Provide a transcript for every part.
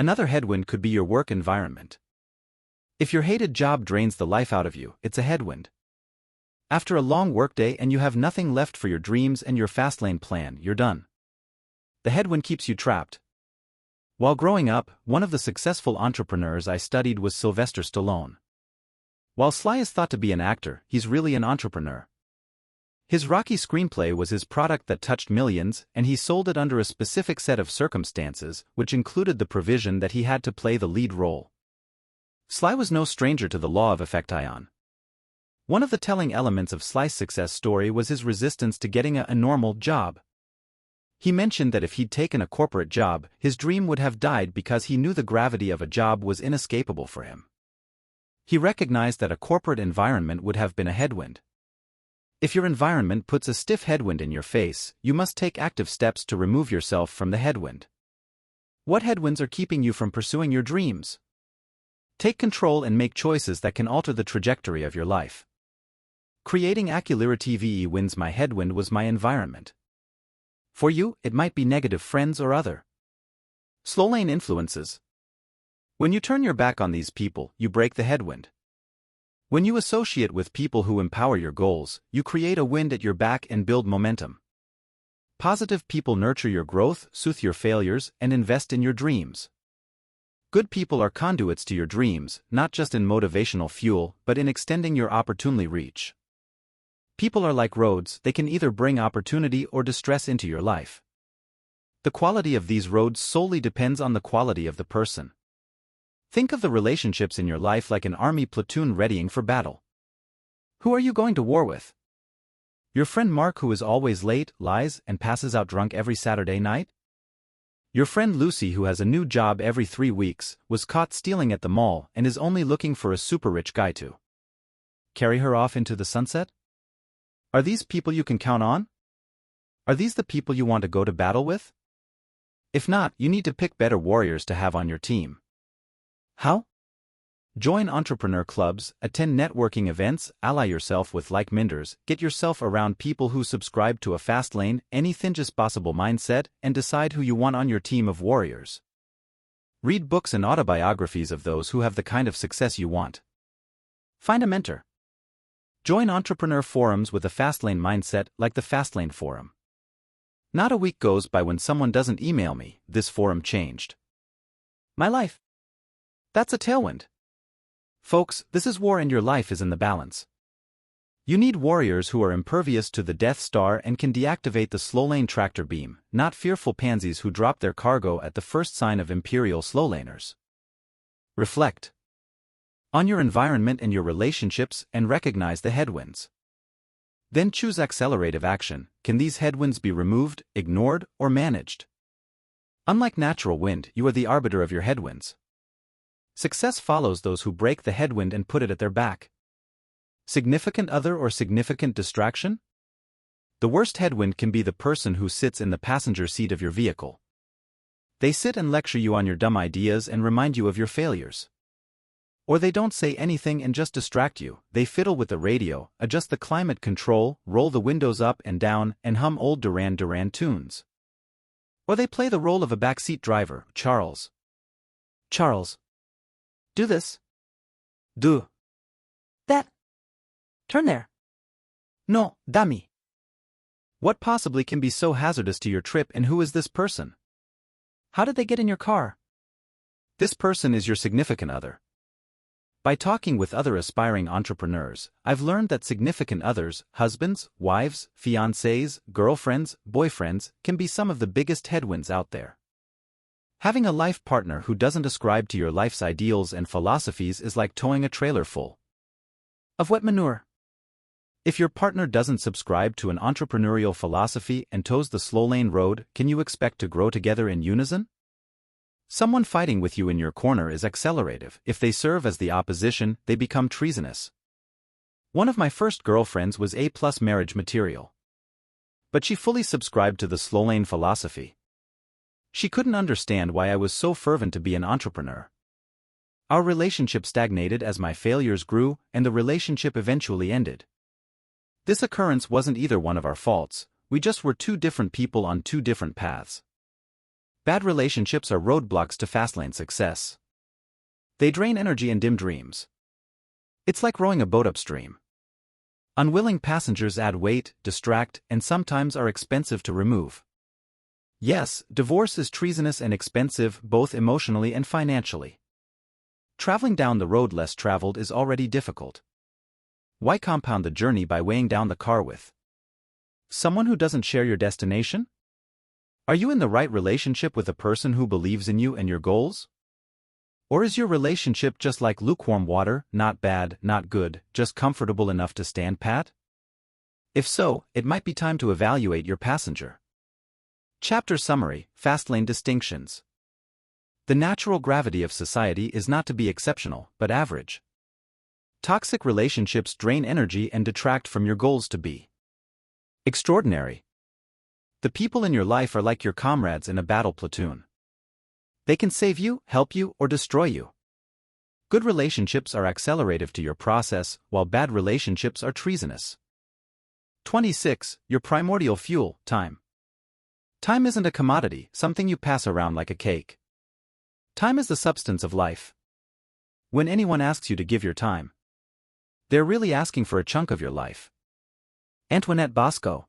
Another headwind could be your work environment. If your hated job drains the life out of you, it's a headwind. After a long workday and you have nothing left for your dreams and your FastLane plan, you're done. The headwind keeps you trapped. While growing up, one of the successful entrepreneurs I studied was Sylvester Stallone. While Sly is thought to be an actor, he's really an entrepreneur. His Rocky screenplay was his product that touched millions, and he sold it under a specific set of circumstances, which included the provision that he had to play the lead role. Sly was no stranger to the law of effect. One of the telling elements of Sly's success story was his resistance to getting a normal job. He mentioned that if he'd taken a corporate job, his dream would have died because he knew the gravity of a job was inescapable for him. He recognized that a corporate environment would have been a headwind. If your environment puts a stiff headwind in your face, you must take active steps to remove yourself from the headwind. What headwinds are keeping you from pursuing your dreams? Take control and make choices that can alter the trajectory of your life. Creating Acculira TVE wins. My headwind was my environment. For you, it might be negative friends or other slow lane influences. When you turn your back on these people, you break the headwind. When you associate with people who empower your goals, you create a wind at your back and build momentum. Positive people nurture your growth, soothe your failures, and invest in your dreams. Good people are conduits to your dreams, not just in motivational fuel, but in extending your opportunity reach. People are like roads, they can either bring opportunity or distress into your life. The quality of these roads solely depends on the quality of the person. Think of the relationships in your life like an army platoon readying for battle. Who are you going to war with? Your friend Mark, who is always late, lies, and passes out drunk every Saturday night? Your friend Lucy, who has a new job every 3 weeks, was caught stealing at the mall and is only looking for a super rich guy to carry her off into the sunset? Are these people you can count on? Are these the people you want to go to battle with? If not, you need to pick better warriors to have on your team. How? Join entrepreneur clubs, attend networking events, ally yourself with like-minders, get yourself around people who subscribe to a FastLane, anything just possible mindset, and decide who you want on your team of warriors. Read books and autobiographies of those who have the kind of success you want. Find a mentor. Join entrepreneur forums with a FastLane mindset like the FastLane forum. Not a week goes by when someone doesn't email me, "This forum changed my life." That's a tailwind. Folks, this is war and your life is in the balance. You need warriors who are impervious to the Death Star and can deactivate the slow lane tractor beam, not fearful pansies who drop their cargo at the first sign of imperial slow laners. Reflect on your environment and your relationships and recognize the headwinds. Then choose accelerative action. Can these headwinds be removed, ignored, or managed? Unlike natural wind, you are the arbiter of your headwinds. Success follows those who break the headwind and put it at their back. Significant other or significant distraction? The worst headwind can be the person who sits in the passenger seat of your vehicle. They sit and lecture you on your dumb ideas and remind you of your failures. Or they don't say anything and just distract you. They fiddle with the radio, adjust the climate control, roll the windows up and down, and hum old Duran Duran tunes. Or they play the role of a backseat driver. Charles, do this. Do that. Turn there. No, dami. What possibly can be so hazardous to your trip, and who is this person? How did they get in your car? This person is your significant other. By talking with other aspiring entrepreneurs, I've learned that significant others, husbands, wives, fiancés, girlfriends, boyfriends, can be some of the biggest headwinds out there. Having a life partner who doesn't ascribe to your life's ideals and philosophies is like towing a trailer full of wet manure. If your partner doesn't subscribe to an entrepreneurial philosophy and toes the slow lane road, can you expect to grow together in unison? Someone fighting with you in your corner is accelerative. If they serve as the opposition, they become treasonous. One of my first girlfriends was A+ marriage material. But she fully subscribed to the slow lane philosophy. She couldn't understand why I was so fervent to be an entrepreneur. Our relationship stagnated as my failures grew, and the relationship eventually ended. This occurrence wasn't either one of our faults, we just were two different people on two different paths. Bad relationships are roadblocks to FastLane success. They drain energy and dim dreams. It's like rowing a boat upstream. Unwilling passengers add weight, distract, and sometimes are expensive to remove. Yes, divorce is treasonous and expensive both emotionally and financially. Traveling down the road less traveled is already difficult. Why compound the journey by weighing down the car with someone who doesn't share your destination? Are you in the right relationship with a person who believes in you and your goals? Or is your relationship just like lukewarm water, not bad, not good, just comfortable enough to stand pat? If so, it might be time to evaluate your passenger. Chapter Summary: FastLane Distinctions. The natural gravity of society is not to be exceptional, but average. Toxic relationships drain energy and detract from your goals to be extraordinary. The people in your life are like your comrades in a battle platoon. They can save you, help you, or destroy you. Good relationships are accelerative to your process, while bad relationships are treasonous. 26. Your primordial fuel: time. Time isn't a commodity, something you pass around like a cake. Time is the substance of life. When anyone asks you to give your time, they're really asking for a chunk of your life. Antoinette Bosco.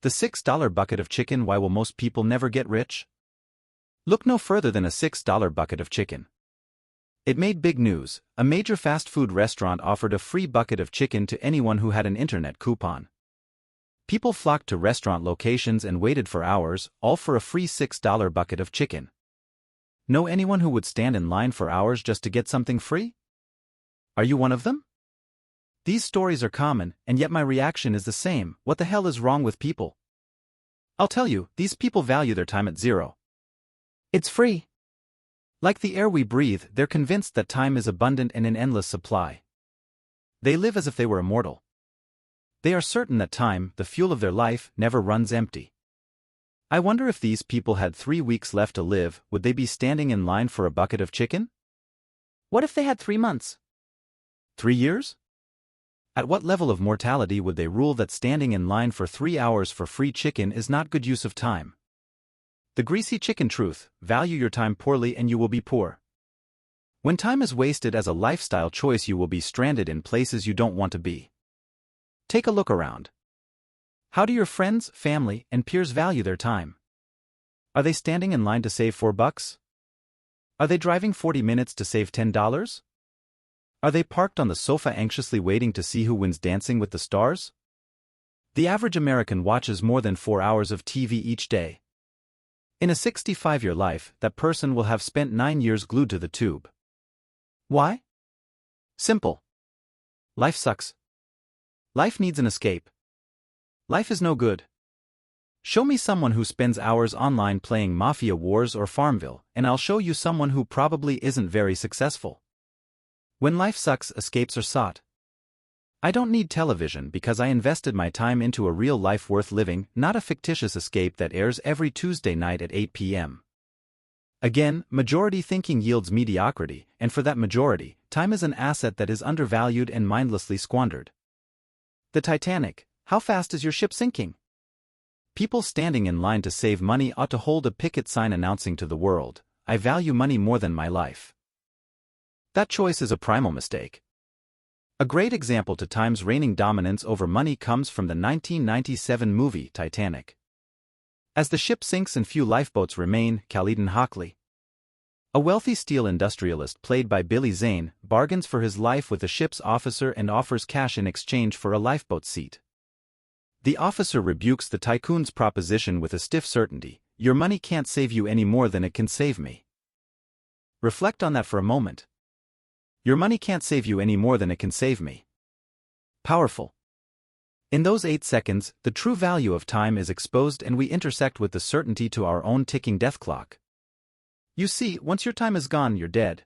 The $6 bucket of chicken: why will most people never get rich? Look no further than a $6 bucket of chicken. It made big news. A major fast food restaurant offered a free bucket of chicken to anyone who had an internet coupon. People flocked to restaurant locations and waited for hours, all for a free $6 bucket of chicken. Know anyone who would stand in line for hours just to get something free? Are you one of them? These stories are common, and yet my reaction is the same: what the hell is wrong with people? I'll tell you, these people value their time at zero. It's free. Like the air we breathe, they're convinced that time is abundant and in endless supply. They live as if they were immortal. They are certain that time, the fuel of their life, never runs empty. I wonder if these people had 3 weeks left to live, would they be standing in line for a bucket of chicken? What if they had 3 months? 3 years? At what level of mortality would they rule that standing in line for 3 hours for free chicken is not good use of time? The greasy chicken truth: value your time poorly and you will be poor. When time is wasted as a lifestyle choice, you will be stranded in places you don't want to be. Take a look around. How do your friends, family, and peers value their time? Are they standing in line to save $4? Are they driving 40 minutes to save $10? Are they parked on the sofa anxiously waiting to see who wins Dancing with the Stars? The average American watches more than 4 hours of TV each day. In a 65-year life, that person will have spent 9 years glued to the tube. Why? Simple. Life sucks. Life needs an escape. Life is no good. Show me someone who spends hours online playing Mafia Wars or Farmville, and I'll show you someone who probably isn't very successful. When life sucks, escapes are sought. I don't need television because I invested my time into a real life worth living, not a fictitious escape that airs every Tuesday night at 8 p.m. Again, majority thinking yields mediocrity, and for that majority, time is an asset that is undervalued and mindlessly squandered. The Titanic: how fast is your ship sinking? People standing in line to save money ought to hold a picket sign announcing to the world, I value money more than my life. That choice is a primal mistake. A great example to time's reigning dominance over money comes from the 1997 movie Titanic. As the ship sinks and few lifeboats remain, Caledon Hockley, a wealthy steel industrialist played by Billy Zane, bargains for his life with the ship's officer and offers cash in exchange for a lifeboat seat. The officer rebukes the tycoon's proposition with a stiff certainty: your money can't save you any more than it can save me. Reflect on that for a moment. Your money can't save you any more than it can save me. Powerful. In those 8 seconds, the true value of time is exposed and we intersect with the certainty to our own ticking death clock. You see, once your time is gone, you're dead.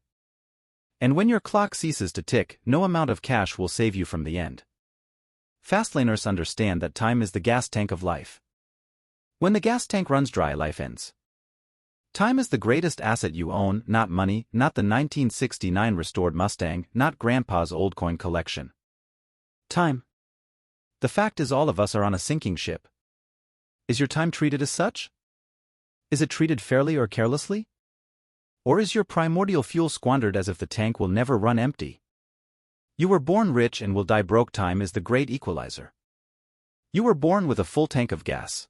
And when your clock ceases to tick, no amount of cash will save you from the end. Fastlaners understand that time is the gas tank of life. When the gas tank runs dry, life ends. Time is the greatest asset you own, not money, not the 1969 restored Mustang, not Grandpa's old coin collection. Time. The fact is, all of us are on a sinking ship. Is your time treated as such? Is it treated fairly or carelessly? Or is your primordial fuel squandered as if the tank will never run empty? You were born rich and will die broke. Time is the great equalizer. You were born with a full tank of gas.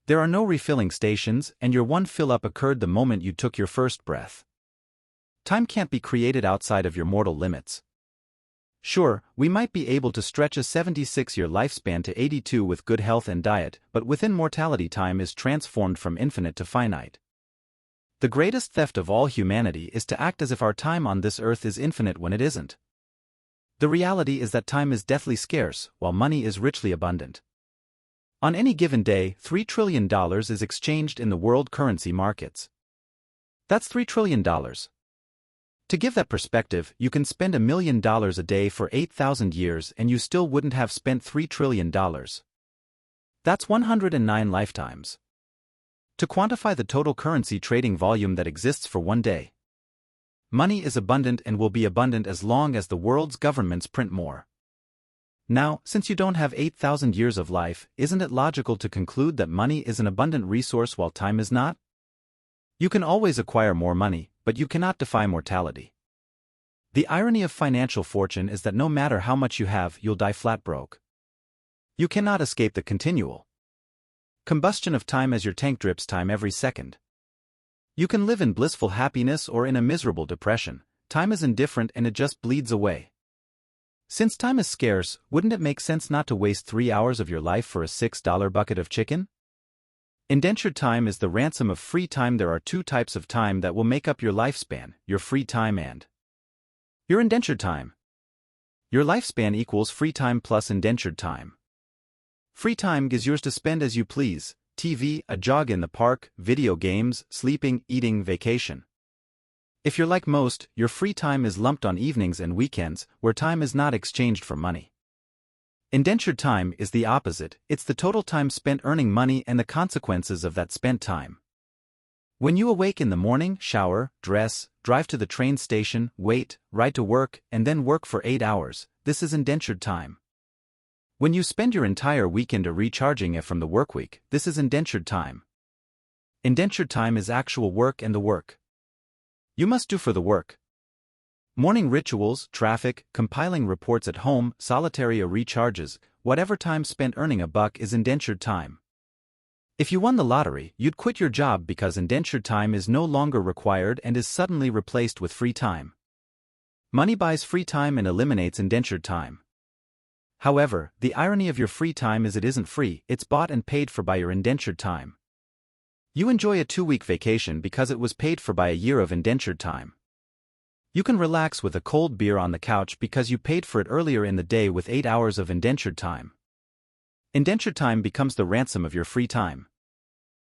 There are no refilling stations, and your one fill-up occurred the moment you took your first breath. Time can't be created outside of your mortal limits. Sure, we might be able to stretch a 76-year lifespan to 82 with good health and diet, but within mortality time is transformed from infinite to finite. The greatest theft of all humanity is to act as if our time on this earth is infinite when it isn't. The reality is that time is deathly scarce, while money is richly abundant. On any given day, $3 trillion is exchanged in the world currency markets. That's $3 trillion. To give that perspective, you can spend $1 million a day for 8,000 years and you still wouldn't have spent $3 trillion. That's 109 lifetimes. To quantify the total currency trading volume that exists for one day. Money is abundant and will be abundant as long as the world's governments print more. Now, since you don't have 8,000 years of life, isn't it logical to conclude that money is an abundant resource while time is not? You can always acquire more money, but you cannot defy mortality. The irony of financial fortune is that no matter how much you have, you'll die flat broke. You cannot escape the continual combustion of time as your tank drips time every second. You can live in blissful happiness or in a miserable depression. Time is indifferent and it just bleeds away. Since time is scarce, wouldn't it make sense not to waste 3 hours of your life for a $6 bucket of chicken? Indentured time is the ransom of free time. There are two types of time that will make up your lifespan, your free time and your indentured time. Your lifespan equals free time plus indentured time. Free time is yours to spend as you please: TV, a jog in the park, video games, sleeping, eating, vacation. If you're like most, your free time is lumped on evenings and weekends, where time is not exchanged for money. Indentured time is the opposite. It's the total time spent earning money and the consequences of that spent time. When you awake in the morning, shower, dress, drive to the train station, wait, ride to work, and then work for 8 hours, this is indentured time. When you spend your entire weekend recharging it from the workweek, this is indentured time. Indentured time is actual work and the work you must do for the work. Morning rituals, traffic, compiling reports at home, solitary recharges, whatever time spent earning a buck is indentured time. If you won the lottery, you'd quit your job because indentured time is no longer required and is suddenly replaced with free time. Money buys free time and eliminates indentured time. However, the irony of your free time is it isn't free, it's bought and paid for by your indentured time. You enjoy a 2-week vacation because it was paid for by a year of indentured time. You can relax with a cold beer on the couch because you paid for it earlier in the day with 8 hours of indentured time. Indentured time becomes the ransom of your free time.